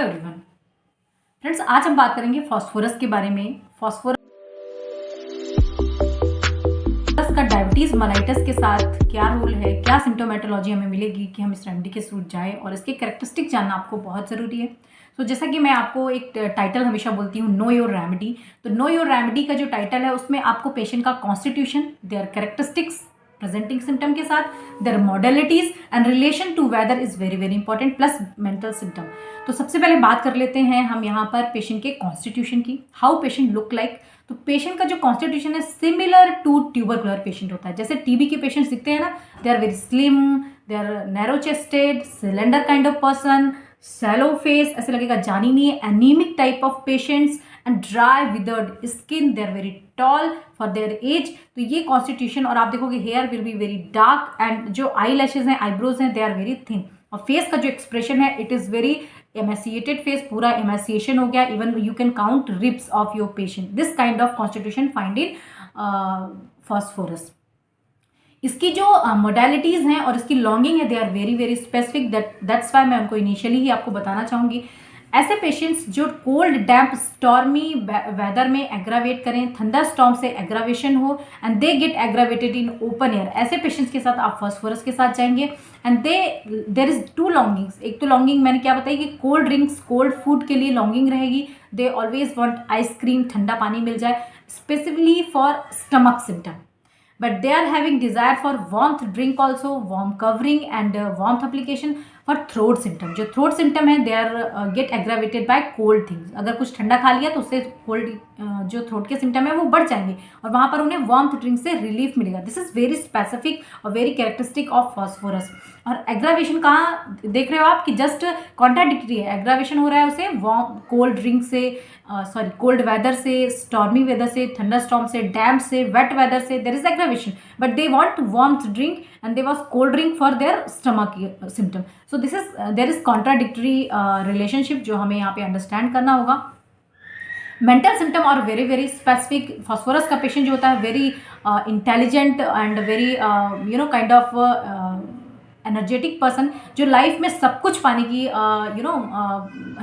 Everyone friends, आज हम बात करेंगे फास्फोरस के बारे में। फास्फोरस का डायबिटीज मेलाइटस के साथ क्या रोल है, क्या सिम्टोमेटोलॉजी हमें मिलेगी कि हम इस रेमेडी के थ्रू जाएं, और इसके कैरेक्टरिस्टिक जानना आपको बहुत ज़रूरी है। तो जैसा कि मैं आपको एक टाइटल हमेशा बोलती हूँ, नो योर रेमेडी। तो नो योर रेमेडी का जो टाइटल है उसमें आपको पेशेंट का constitution, their characteristics presenting symptom के साथ, their modalities and relation to weather is very very important, plus mental symptom. तो सबसे पहले बात कर लेते हैं हम यहाँ पर पेशेंट के कॉन्स्टिट्यूशन की, हाउ पेशेंट लुक लाइक। तो पेशेंट का जो कॉन्स्टिट्यूशन है सिमिलर टू ट्यूबरकुलर पेशेंट होता है। जैसे टीबी के पेशेंट्स दिखते हैं ना, they are very slim, they are narrow chested, cylinder kind of person, sallow face, ऐसे लगेगा जान ही नहीं है, anaemic type of patients and dry withered skin, they are very tall for their age. तो ये कॉन्स्टिट्यूशन, और आप देखोगे hair will be very dark and जो आई लैशेज हैं, आईब्रोज हैं, दे आर वेरी थिन। और फेस का जो एक्सप्रेशन है it is very emaciated face, पूरा emaciation हो गया, even you can count ribs of your patient. This kind of constitution find in phosphorus. इसकी जो मोडालिटीज़ हैं और इसकी लॉन्गिंग है, they are very very specific, that's why मैं उनको इनिशियली ही आपको बताना चाहूँगी। ऐसे पेशेंट्स जो कोल्ड डैम्प स्टॉर्मी वेदर में एग्रावेट करें, थंडर स्टॉर्म से एग्रावेशन हो and they get aggravated in open air, ऐसे पेशेंट्स के साथ आप फास्फोरस के साथ जाएंगे। And there is two longings. एक तो लॉन्गिंग मैंने क्या बताई कि कोल्ड ड्रिंक्स, कोल्ड फूड के लिए लॉन्गिंग रहेगी। दे ऑलवेज वांट आइसक्रीम, ठंडा पानी मिल जाए, specifically for stomach symptom. But they are having desire for warmth drink also, warm covering and warmth application for throat symptom. जो throat symptom है they are get aggravated by cold things. अगर कुछ ठंडा खा लिया तो उससे cold जो throat के symptom है वो बढ़ जाएंगे और वहाँ पर उन्हें warmth drink से relief मिलेगा. This is very specific और very characteristic of phosphorus. और एग्रावेशन कहाँ देख रहे हो आप कि जस्ट कॉन्ट्राडिक्टरी है, एग्रावेशन हो रहा है उसे कोल्ड ड्रिंक से, सॉरी कोल्ड वेदर से, स्टॉर्मी वेदर से, थंडर स्टॉर्म से, डैम्प से, वेट वेदर से, there is aggravation, but they want warmth drink and they was cold drink for their stomach symptom. So this is there is contradictory relationship जो हमें यहाँ पे understand करना होगा. मेंटल सिम्टम और वेरी वेरी स्पेसिफिक. फास्फोरस का patient जो होता है very intelligent and very kind of energetic person, जो लाइफ में सब कुछ पाने की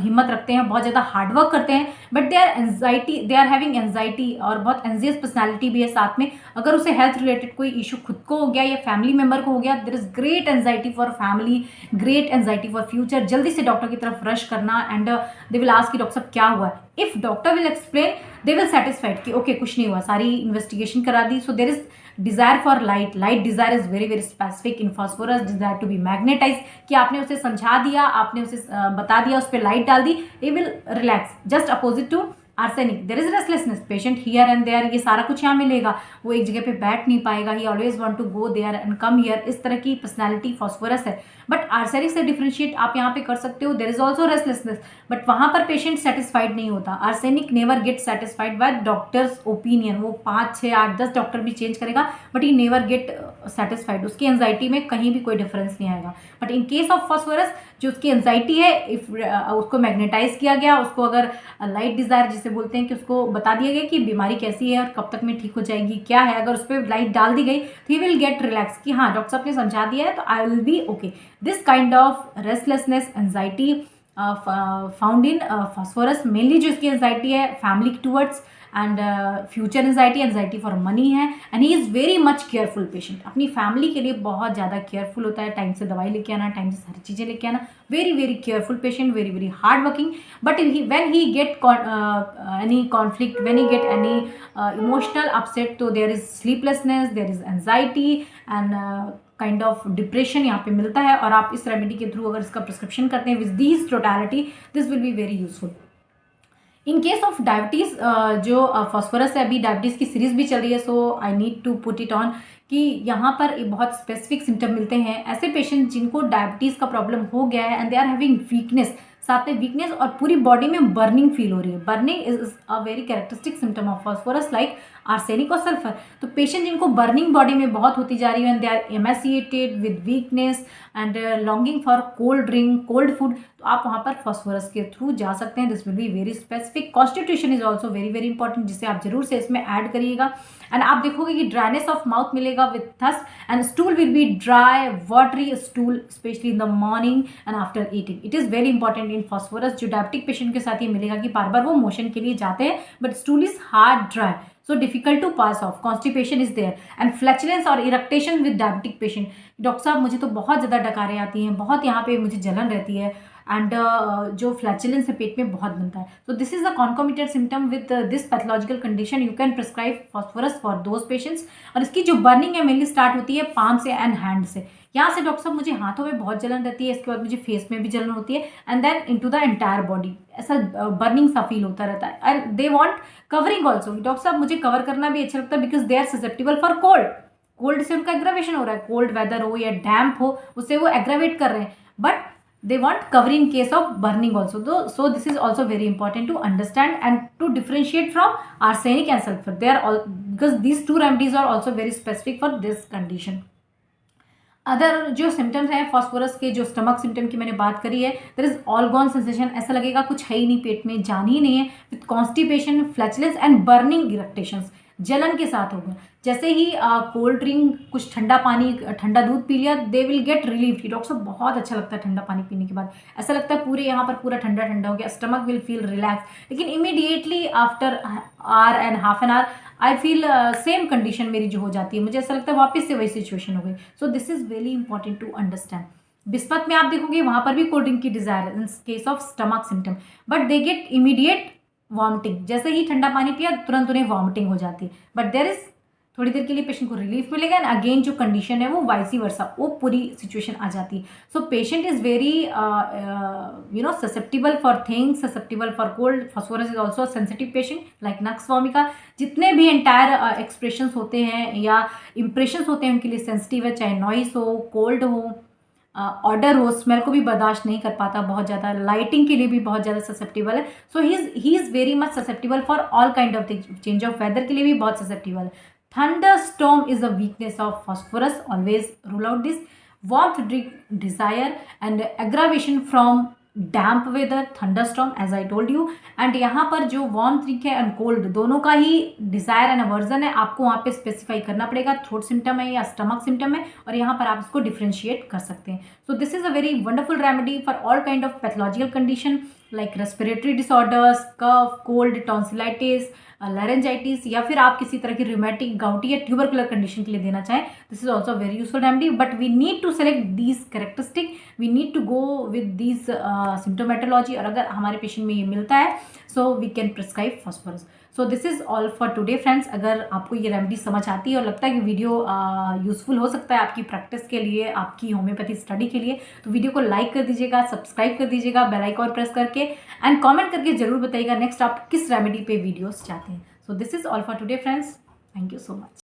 हिम्मत रखते हैं, बहुत ज़्यादा हार्डवर्क करते हैं, but they are having anxiety और बहुत एंजियस पर्सनैलिटी भी है साथ में. अगर उसे हेल्थ रिलेटेड कोई इशू खुद को हो गया या फैमिली मेम्बर को हो गया, there is great anxiety for family, great anxiety for future. जल्दी से डॉक्टर की तरफ रश करना एंड दे विल आस्क कि डॉक्टर साहब क्या हुआ है. If doctor will explain, they will satisfied कि ओके कुछ नहीं हुआ, सारी इन्वेस्टिगेशन करा दी. So there is desire for light. Light desire is very very specific in phosphorus. Desire to be magnetise, कि आपने उसे समझा दिया, आपने उसे बता दिया, उस पर लाइट डाल दी, they will relax. Just opposite to arsenic, there is restlessness, patient here and there, ये सारा कुछ यहाँ मिलेगा, वो एक जगह पे बैठ नहीं पाएगा, he always want to go there and come here. इस तरह की पर्सनैलिटी फास्फोरस है. बट आर्सेनिक से डिफ्रेंशिएट आप यहाँ पे कर सकते हो. There is also restlessness, but वहाँ पर पेशेंट सेटिस्फाइड नहीं होता. Arsenic never get satisfied by doctors opinion. वो 5, 6, 8, 10 डॉक्टर भी चेंज करेगा but he never get satisfied. उसकी एंजाइटी में कहीं भी कोई डिफरेंस नहीं आएगा. But in case of phosphorus, जो उसकी एंजाइटी है, इफ उसको मैग्नेटाइज किया गया, उसको अगर लाइट डिजायर जिसे बोलते हैं कि उसको बता दिया गया कि बीमारी कैसी है और कब तक में ठीक हो जाएगी, क्या है, अगर उस पर लाइट डाल दी गई तो ही विल गेट रिलैक्स कि हाँ डॉक्टर साहब ने समझा दिया है तो I will be okay. This kind of restlessness, anxiety found in phosphorus. Mainly जो इसकी एंजाइटी है family towards and future anxiety, anxiety for money है. And he is very much careful patient. अपनी फैमिली के लिए बहुत ज़्यादा केयरफुल होता है. टाइम से दवाई लेके आना, टाइम से सारी चीज़ें लेके आना. Very very careful patient, very very hard working. But when he get any conflict, when he get any emotional upset, तो there is sleeplessness, there is anxiety and kind of depression यहाँ पे मिलता है. और आप इस रेमेडी के through अगर इसका प्रिस्क्रिप्शन करते हैं with this totality, this will be very useful. In case of diabetes, जो फास्फोरस है, अभी डायबिटीज़ की सीरीज भी चल रही है, so I need to put it on कि यहाँ पर एक बहुत स्पेसिफिक सिम्टम मिलते हैं. ऐसे पेशेंट जिनको डायबिटीज़ का प्रॉब्लम हो गया है and they are having weakness, साथ में वीकनेस और पूरी बॉडी में बर्निंग फील हो रही है. Burning is a very characteristic symptom of phosphorus like arsenic और सल्फर. तो पेशेंट जिनको बर्निंग बॉडी में बहुत होती जा रही है and they are emaciated with weakness and longing for cold drink, cold food, तो आप वहाँ पर फॉस्फोरस के थ्रू जा सकते हैं। This will be very specific. Constitution is also very very important, जिसे आप जरूर से इसमें ऐड करिएगा। एंड आप देखोगे कि ड्राइनेस ऑफ माउथ मिलेगा with thirst, and stool will be dry watery stool specially in the morning and after eating. It is very important in phosphorus. जो डायबिटिक पेशेंट के साथ ये मिलेगा कि बार बार वो मोशन के लिए जाते हैं but stool is hard dry, so difficult to pass off, constipation is there and flatulence और इरेक्टेशन with diabetic patient। डॉक्टर साहब मुझे तो बहुत ज़्यादा डकारें आती हैं, बहुत यहाँ पे मुझे जलन रहती है, एंड जो फ्लैचुलेंस है पेट में बहुत बनता है। तो this is the concomitant symptom with this pathological condition, you can prescribe phosphorus for those patients. और इसकी जो बर्निंग है मेनली स्टार्ट होती है पाम से एंड हैंड से। यहाँ से डॉक्टर साहब मुझे हाथों में बहुत जलन रहती है, इसके बाद मुझे फेस में भी जलन होती है, and then into the entire body ऐसा बर्निंग सा फील होता रहता है। And they want covering also. Doctor साहब मुझे कवर करना भी अच्छा लगता है because they are susceptible for cold. Cold से उनका एग्रावेशन हो रहा है, कोल्ड वेदर हो या डैम्प हो उससे वो एग्रावेट कर रहे हैं, but they want cover in case of burning also. So this is also very important to understand and to differentiate from arsenic and sulfur. They are all, because these two remedies are also very specific for this condition. Other जो symptoms हैं phosphorus के, जो stomach symptom की मैंने बात करी है, there is all gone sensation, ऐसा लगेगा कुछ है ही नहीं पेट में, जान ही नहीं है, with constipation, flatulence and burning eructations, जलन के साथ होगा। जैसे ही कोल्ड ड्रिंक, कुछ ठंडा पानी, ठंडा दूध पी लिया, they will get relief. Doctor साहब बहुत अच्छा लगता है ठंडा पानी पीने के बाद, ऐसा लगता है पूरे यहाँ पर पूरा ठंडा ठंडा हो गया, स्टमक विल फील रिलैक्स। लेकिन immediately after our and half an hour I feel same condition मेरी जो हो जाती है, मुझे ऐसा लगता है वापस से वही सिचुएशन हो गई। So this is very important to understand. Bismuth में आप देखोगे वहाँ पर भी कोल्ड ड्रिंक की desire in case of stomach symptom, but they get immediate vomiting. जैसे ही ठंडा पानी पिया तुरंत उन्हें वॉमिटिंग हो जाती है, बट देयर इज थोड़ी देर के लिए पेशेंट को रिलीफ मिलेगा, एंड अगेन जो कंडीशन है वो वाइसी वर्सा, वो पूरी सिचुएशन आ जाती है। So patient is very susceptible for things, susceptible for cold. Phosphorus is also sensitive patient like नक्स वॉमिका। जितने भी एंटायर एक्सप्रेशंस होते हैं या इंप्रेशंस होते हैं उनके लिए सेंसिटिव है, चाहे नॉइस हो, कोल्ड हो, ऑर्डर हो, स्मेल को भी बर्दाश्त नहीं कर पाता बहुत ज़्यादा, लाइटिंग के लिए भी बहुत ज़्यादा ससेप्टिबल है। So he is very much susceptible for all kind of things. Change of weather के लिए भी बहुत ससेप्टिबल है। Thunderstorm is a weakness of phosphorus. Always rule out this. Warmth desire and aggravation from damp weather, thunderstorm as I told you. And यहाँ पर जो warm drink है and cold दोनों का ही desire and aversion है, आपको वहाँ पे specify करना पड़ेगा throat symptom है या stomach symptom है, और यहाँ पर आप इसको differentiate कर सकते हैं। So this is a very wonderful remedy for all kind of pathological condition like respiratory disorders, cough, cold, tonsillitis, लैरेंजाइटिस, या फिर आप किसी तरह की रूमेटिक, गाउटी या ट्यूबरकुलर कंडीशन के लिए देना चाहें, this is also very useful remedy. But we need to select these characteristic, we need to go with these symptomatology, और अगर हमारे पेशेंट में ये मिलता है so we can prescribe phosphorus. So this is all for today friends. अगर आपको ये रेमेडी समझ आती है और लगता है कि वीडियो यूजफुल हो सकता है आपकी प्रैक्टिस के लिए, आपकी होम्योपैथी स्टडी के लिए, तो वीडियो को लाइक कर दीजिएगा, सब्सक्राइब कर दीजिएगा बेल आइकॉन प्रेस करके, एंड कमेंट करके जरूर बताइएगा नेक्स्ट आप किस रेमेडी पे वीडियोस चाहते हैं। सो this is all for today friends, thank you so much.